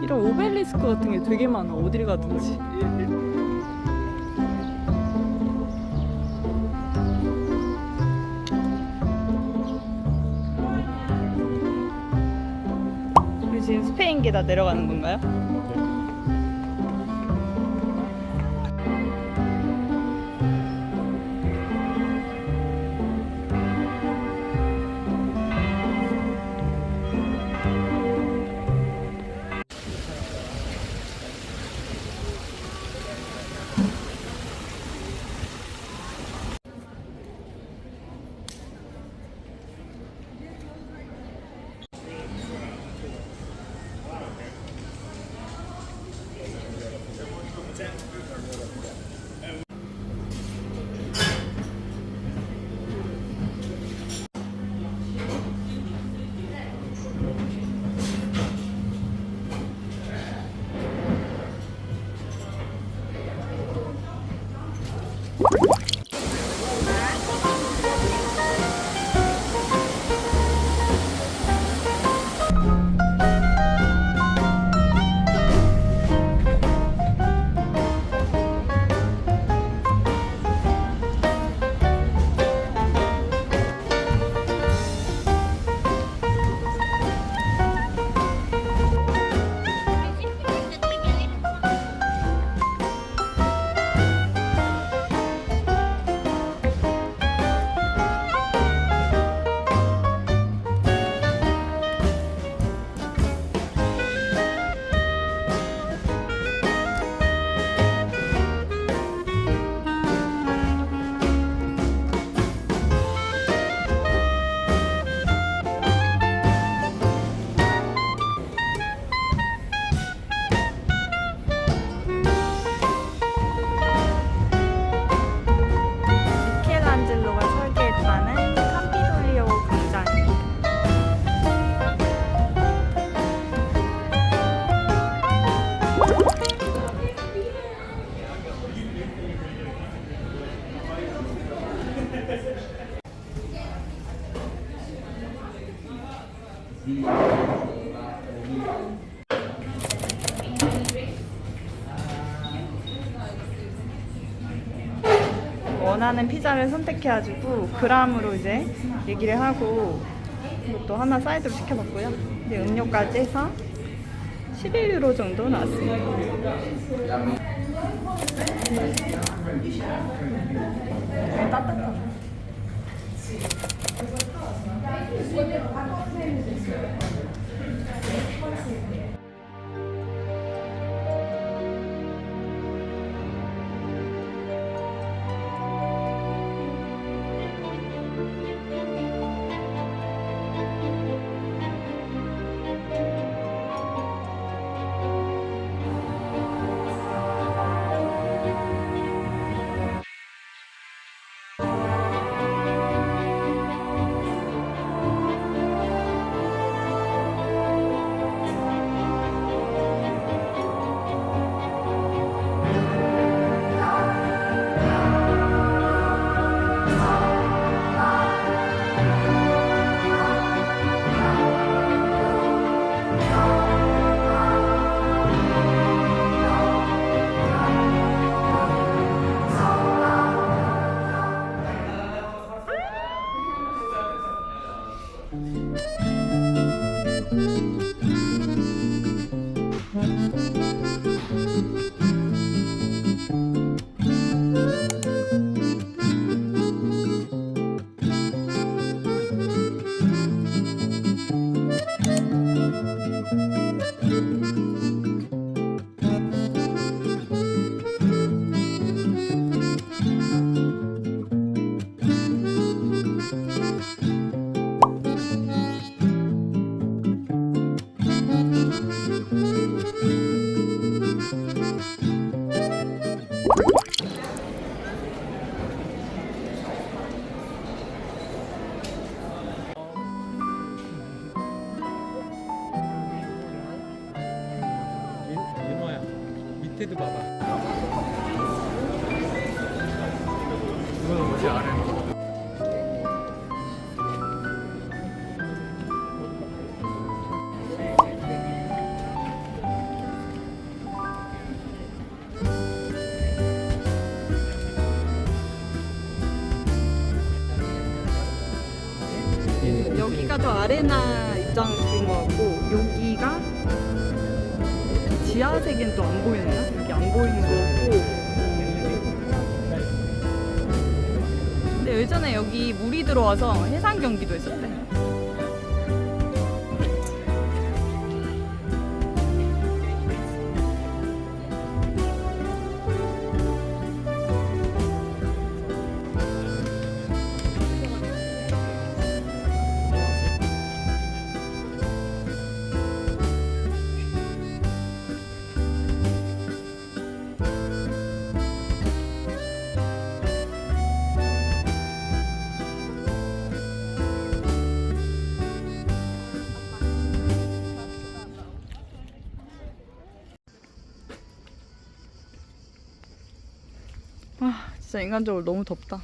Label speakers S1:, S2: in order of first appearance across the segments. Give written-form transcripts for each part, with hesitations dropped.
S1: 이런 오벨리스크 같은 게 되게 많아. 어딜 가든지. 우리 지금 스페인 계다 내려가는 건가요? 미켈란젤로가 설계했다는 캄피도리오 광장입니다. 원하는 피자를 선택해가지고 그람으로 이제 얘기를 하고 이것도 하나 사이드로 시켜봤고요. 근데 음료까지 해서 11유로 정도 나왔습니다. 따뜻하다.
S2: 밑에도 봐봐. 이거는 뭐지 아래?
S1: 여기가 더 아레나 입장인 것 같고 여기가 지하세계는 또 안 보이나? 여기 안 보이는 거고. 근데 예전에 여기 물이 들어와서 해상 경기도 했었대. 아, 진짜 인간적으로 너무 덥다.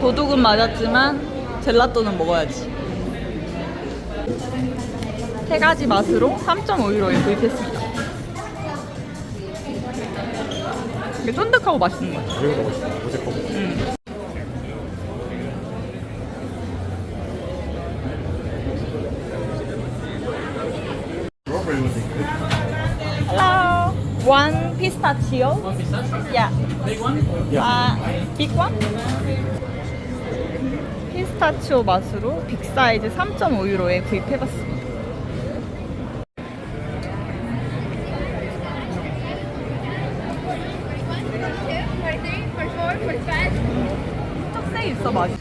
S1: 도둑은 맞았지만 젤라또는 먹어야지. 세 가지 맛으로 3.5유로에 구입했습니다. 이게 쫀득하고 맛있는 거야.
S2: 이거 맛있어. 어제 거 먹었어.
S1: Hello. One pistachio.
S2: One pistachio?
S1: Yeah.
S2: Big one?
S1: big one? 피스타치오 맛으로 빅 사이즈 3.5유로에 구입해봤습니다. 떡색 있어 맛이.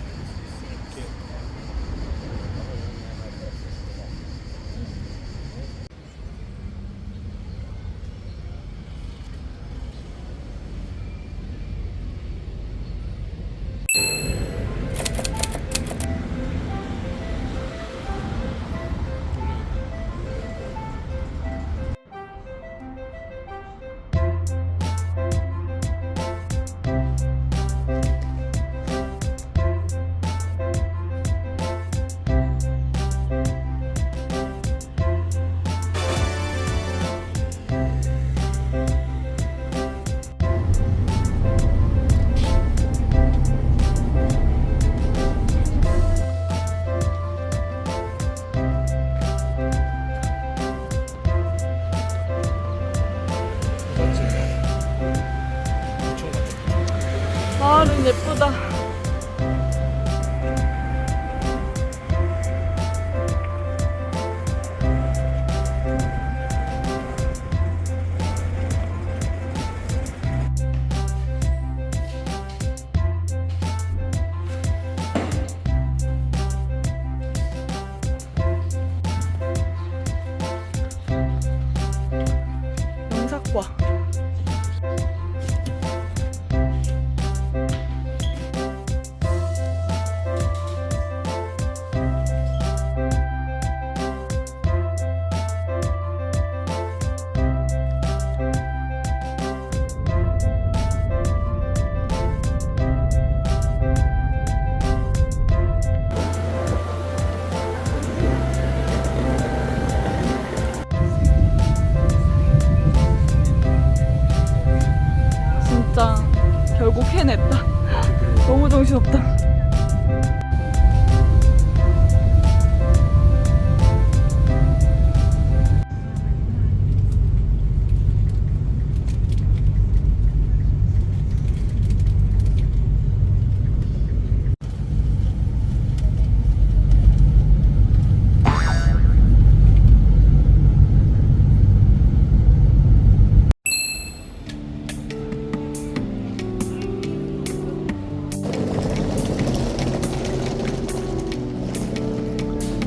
S1: 마을은 예쁘다. 와. 진짜 결국 해냈다. 너무 정신없다.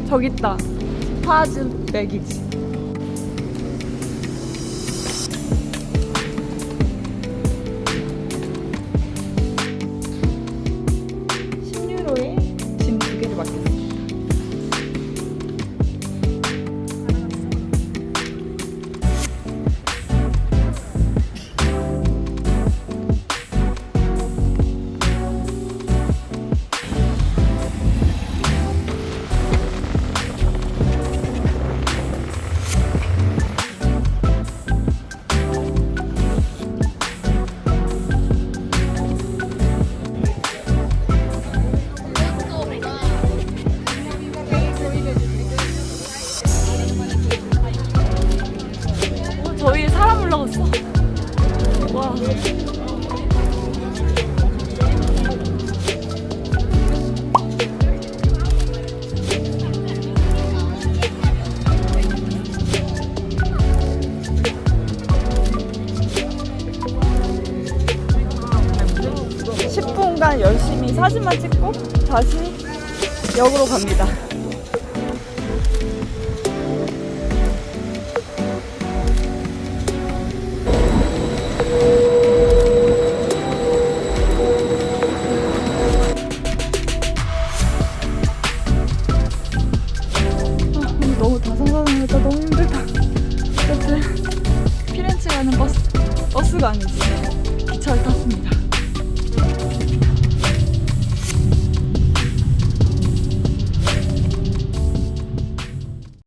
S1: 저기 있다. 파즈 맥이지. €10에 짐 2개를 맡겼습니다. 저 위에 사람 올라갔어. 와. 10분간 열심히 사진만 찍고 다시 역으로 갑니다. 오늘 너무 다성사성하다. 너무 힘들다. 어쨌든 피렌체 가는 버스가 아니지 기차를 탔습니다.